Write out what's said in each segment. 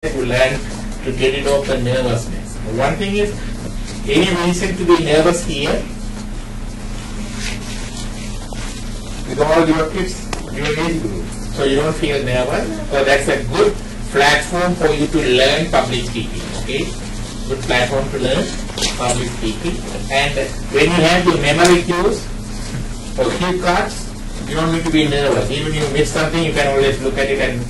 to learn to get rid of the nervousness. One thing is, any reason to be nervous here? With all your kids, your age group, so you don't feel nervous. So that's a good platform for you to learn public speaking. Okay, good platform to learn public speaking. And when you have your memory cues or cue cards, you don't need to be nervous. Even if you miss something, you can always look at it and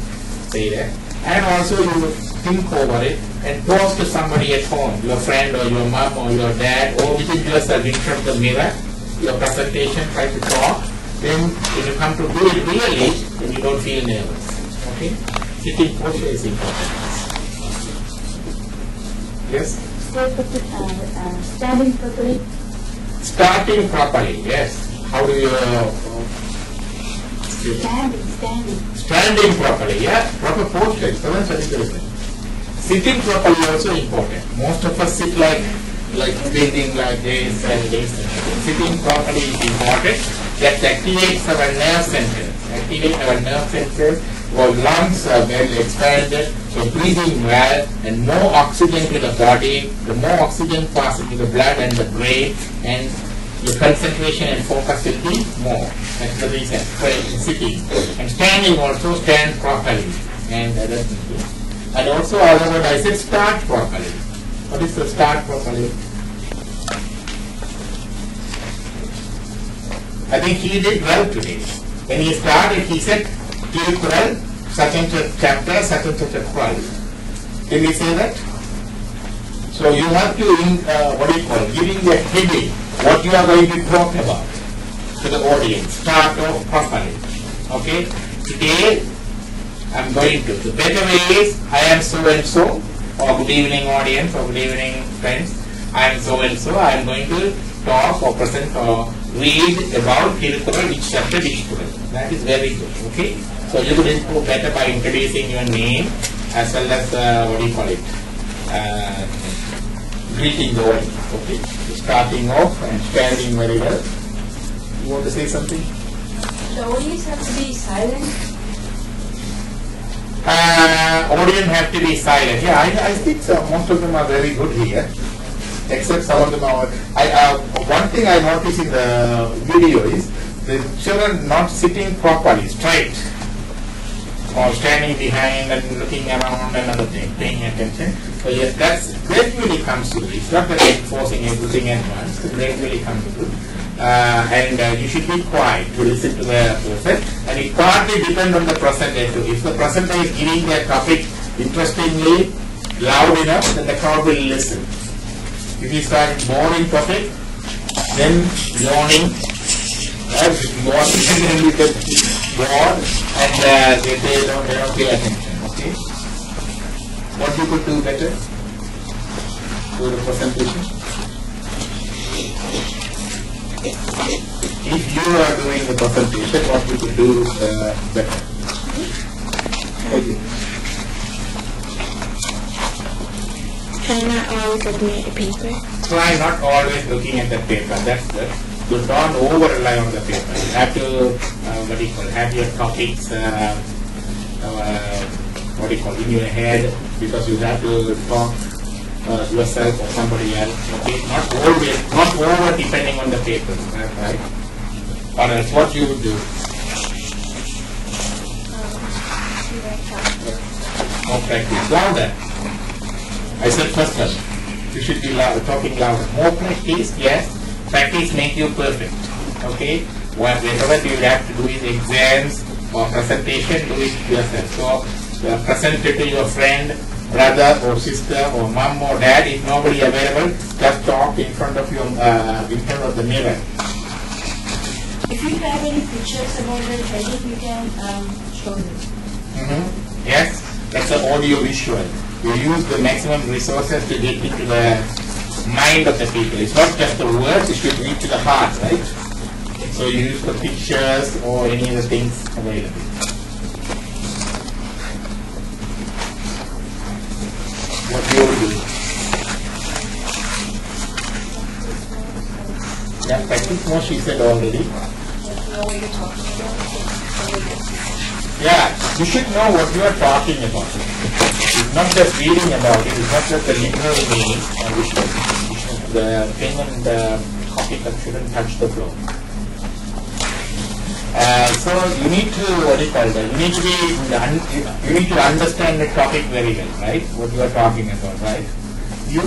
say that. And also you think over it and talk to somebody at home, your friend or your mom or your dad, or within yourself in front of the mirror, your presentation, try to talk. Then when you come to do it really, then you don't feel nervous. Okay? Sitting posture is important. Yes? Standing properly. Starting properly, yes. How do you... Standing properly, yeah. Proper posture. Sitting properly also important. Most of us sit like bending like this and this. Sitting properly is important. That activates our nerve centers. Our lungs are well expanded, so breathing well, and more oxygen to the body. The more oxygen passes to the blood and the brain, and your concentration and focus will be more. That's the reason for sitting. And standing also, stand properly. And and also, otherwise I said start properly. What is the start properly? I think he did well today. When he started, he said, Tirukural, such and such chapter, such and such a 12. Did he say that? So you have to, giving the heading, what you are going to talk about to the audience. Start off properly. Okay? Today, I am going to. The better way is, I am so and so, or good evening audience, or good evening friends. I am so and so. I am going to talk or present or read about Tirukural, which chapter, which Kural. That is very good. Okay? So you could improve better by introducing your name as well as greeting the audience. Okay? So starting off and standing very well. You want to say something? The audience have to be silent. Audience have to be silent. Yeah, I think so. Most of them are very good here. Except some of them are. One thing I noticed in the video is the children not sitting properly, straight, or standing behind and looking around and other thing, paying attention. So yes, that gradually comes to it. It's not that I'm forcing everything at once. It gradually comes to it. And you should be quiet to listen to the person. And it partly depends on the presenter too. If the presenter is giving their topic interestingly, loud enough, then the crowd will listen. If you start boring topic, then yawning, and then you get bored, and they don't pay attention. Okay. What you could do better for the presentation? If you are doing the presentation, what you could do better? Okay. Try not always looking at the paper. Try not always looking at the paper. That's good. You don't over rely on the paper. You have to have your topics in your head, because you have to talk yourself or somebody else. Okay, not over depending on the paper, right? Or else, what you would do? More practice. Louder. I said first one. You should be talking louder. More practice, yes. Practice makes you perfect. Okay? Whatever you have to do is exams or presentation, do it yourself. So present it to your friend, brother or sister or mom or dad. If nobody available, just talk in front of your the mirror. If you have any pictures about the headache, you can show them. Yes, that's an audio visual. You use the maximum resources to get into the mind of the people. It's not just the words, it should reach to the heart, right? So you use the pictures or any of the things available. What do you do? Yeah, practice more, she said already. Yeah, you should know what you are talking about. not just reading about it, it's not just the literal meaning, the pen and the copy shouldn't touch the floor. So you need to, what do you call that? You need to understand the topic very well, right? What you are talking about, right? You?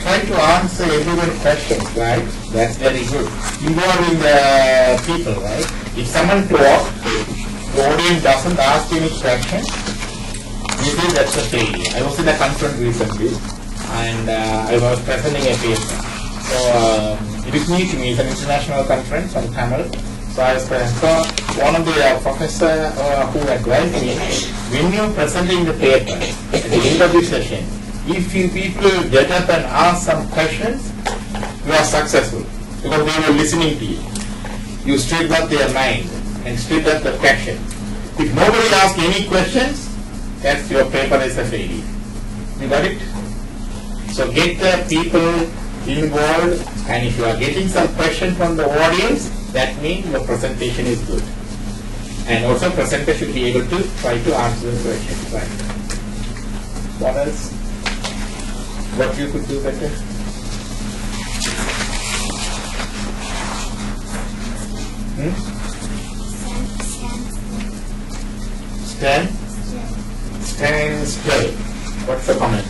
Try to answer everyone's questions, right? That's very good. Involving the people, right? If someone talks, the audience doesn't ask any questions, maybe that's a failure. I was in a conference recently, and I was presenting a paper. So it is new to me. It's an international conference on Tamil. So I was presenting. So one of the professor who advised me, when you're presenting the paper at the end of the session, if you people get up and ask some questions, you are successful because they were listening to you. You stirred up their mind and stirred up the question. If nobody asks any questions, that's your paper is a failure. You got it? So get the people involved, and if you are getting some question from the audience, that means your presentation is good. And also presenter should be able to try to answer the questions, right? What else? What you could do better? Stand? Stand still. What's the comment?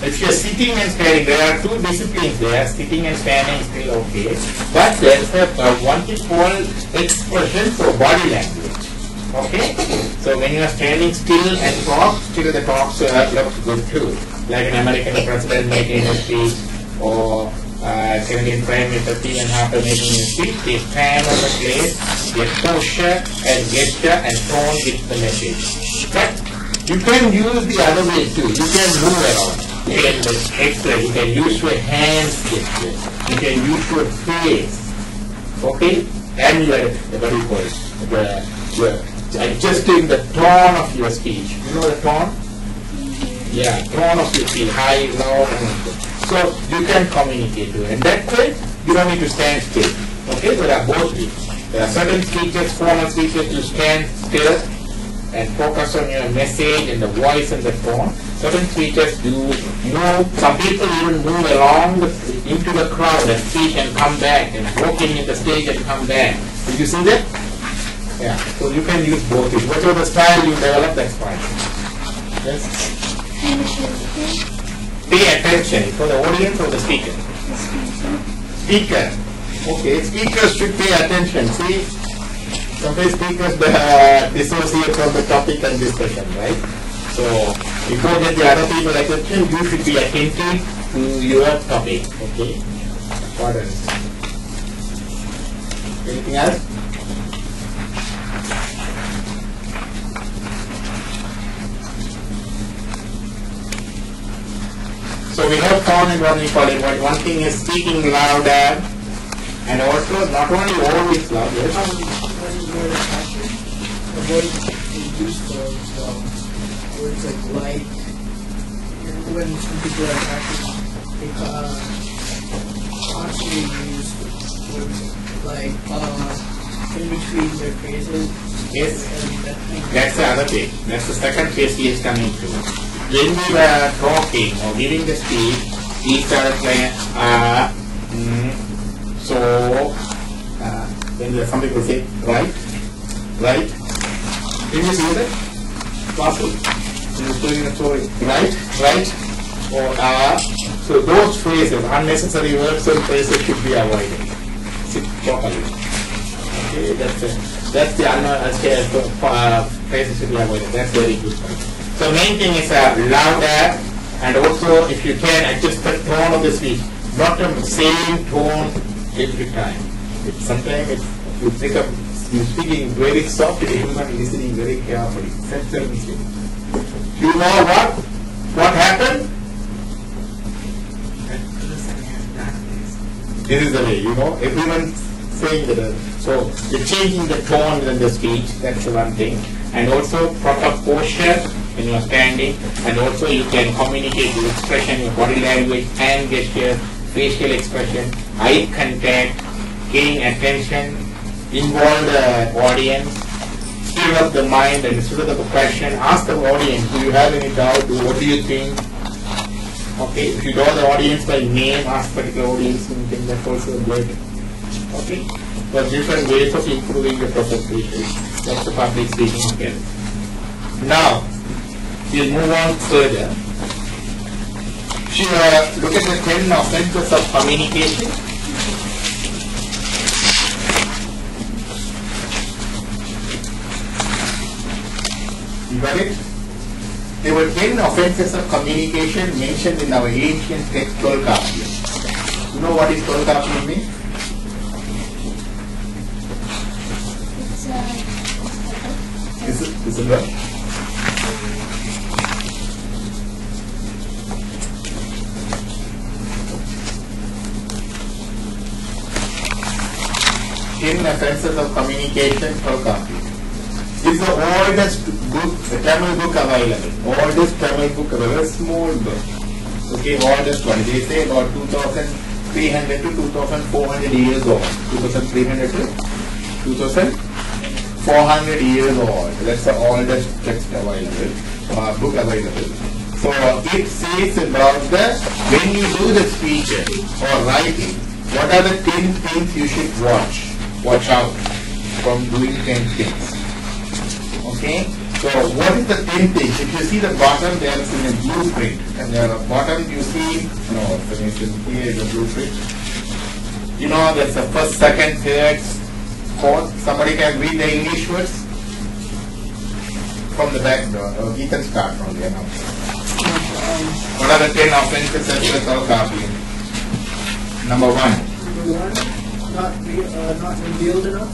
If you're sitting and standing, there are two disciplines there. Sitting and standing is still okay. But there's one thing called expression for body language. Okay? So when you are standing still and talk, still the talks looks good too. Like an American president making a speech, or Canadian Prime Minister Stephen Harper making a speech, they stand on the place, get posture and gesture and tone with the message. But you can use the other way too. You can move around. You can extra. You can use your hands gesture. You can use your face. Okay? And your, what do you call it? Adjusting the tone of your speech. You know the tone? Yeah, tone of your speech. High, low, and so you can communicate to it. And that way, you don't need to stand still. Okay? There are both ways. There are certain speakers, formal speakers, you stand still and focus on your message and the voice and the tone. Certain speakers do move. Some people even move along into the crowd and speak and come back and walk in the stage and come back. Did you see that? Yeah. So you can use both. Whatever the style you develop, that's fine. Yes? Pay attention for the audience or the speaker? Speaker. Okay, speakers should pay attention. See, sometimes speakers dissociate from the topic and discussion, right? So, before get the other people attention, you should be attentive to your topic. Okay? What else? Anything else? So we have found in what we call it. One thing is speaking louder, and also not only always loud. Yes. Avoid induced words like when some people are practicing, they constantly use words like in between their phrases. Yes, that's the other thing. That's the second phase he is coming to. When we were talking or giving the speech, he started playing so then some people say right. Did you see that? Possible. He was doing a story. Right, or so those phrases, unnecessary words and phrases should be avoided. Sit properly. Okay, that's the unnecessary phrases should be avoided. That's very good. So main thing is louder, and also if you can adjust the tone of the speech, not the same tone every time. Sometimes you pick up, you're speaking very softly, everyone listening very carefully. That's a mistake. You know what happened? This is the way, you know, everyone's saying that. So you're changing the tone in the speech, that's the one thing. and also proper posture when you are standing, and also you can communicate your expression, your body language, hand gesture, facial expression, eye contact, gain attention, involve the audience, stir up the mind and stir up the question, ask the audience, do you have any doubt, what do you think? Okay, if you know the audience by name, ask particular audience name, that's also good. Okay, there are different ways of improving the presentation. That's the public speaking skill. Now, we'll move on further. If you look at the 10 offenses of communication. You got it? There were 10 offenses of communication mentioned in our ancient text Tolkapia. You know what is Tolkapia mean? Is it what? 10 offenses of communication Tolkapia. This is the oldest book, Tamil book available. Oldest Tamil book available, small book. Okay, oldest one. They say about 2,300 to 2,400 years old. 2,300 to 2,400 years old. That's the oldest text available, book available. So it says about when you do the speeches or writing, what are the 10 things you should watch out from doing 10 things. Okay, so what is the 10 things? If you see the bottom, there is in a blueprint, and the bottom you see, here is the blueprint. You know, there's the first, second, third, fourth. Somebody can read the English words from the back door, or he can start from there now. What are the 10 offenses that you are copying? Number 1. Not revealed enough?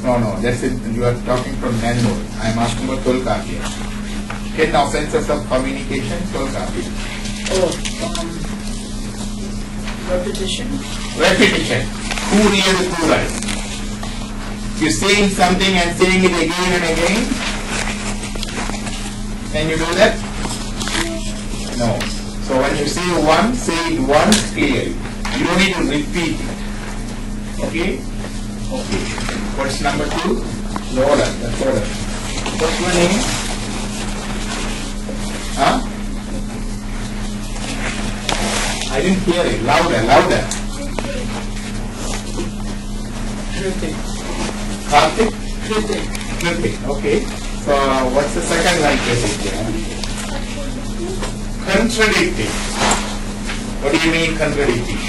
No, that's it. You are talking from manual. I am asking about Tolkapia. 10 offenses of communication, Tolkapia. Repetition. Repetition. Who really plural? You're saying something and saying it again and again. Can you do that? No. So when you say one, say it once clearly. You don't need to repeat it. Okay? Okay. What's number 2? The order. That's order. What's your name? Huh? I didn't hear it. Louder. Karthik? Kritik. Okay. So what's the second line here? Contradicting. What do you mean contradicting?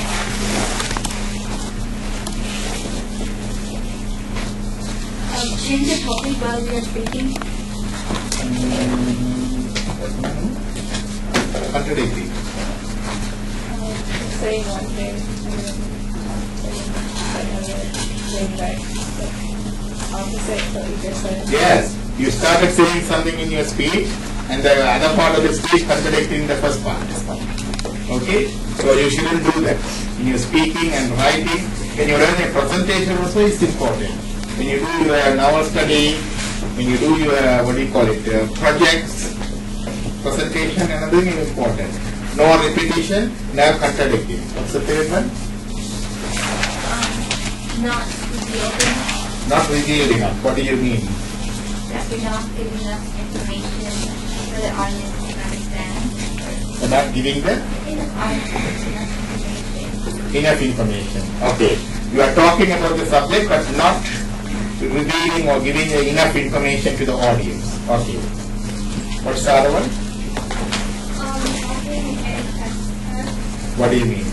Change the topic while we are speaking. Contradicting. Saying one thing and then back. Opposite what you just said. Yes. You started saying something in your speech and the other part of the speech contradicting the first part. Okay? So you shouldn't do that. When you're speaking and writing, when you're running a presentation also is important. When you do your novel study, when you do your, projects, presentation, another thing is important. No repetition, no contradicting. What's the third one? Not revealed. Not revealed enough. What do you mean? That you're not giving enough information for the audience to understand. You're not giving them enough information. Okay. You are talking about the subject but not revealing or giving enough information to the audience. Okay. What's the other one? What do you mean?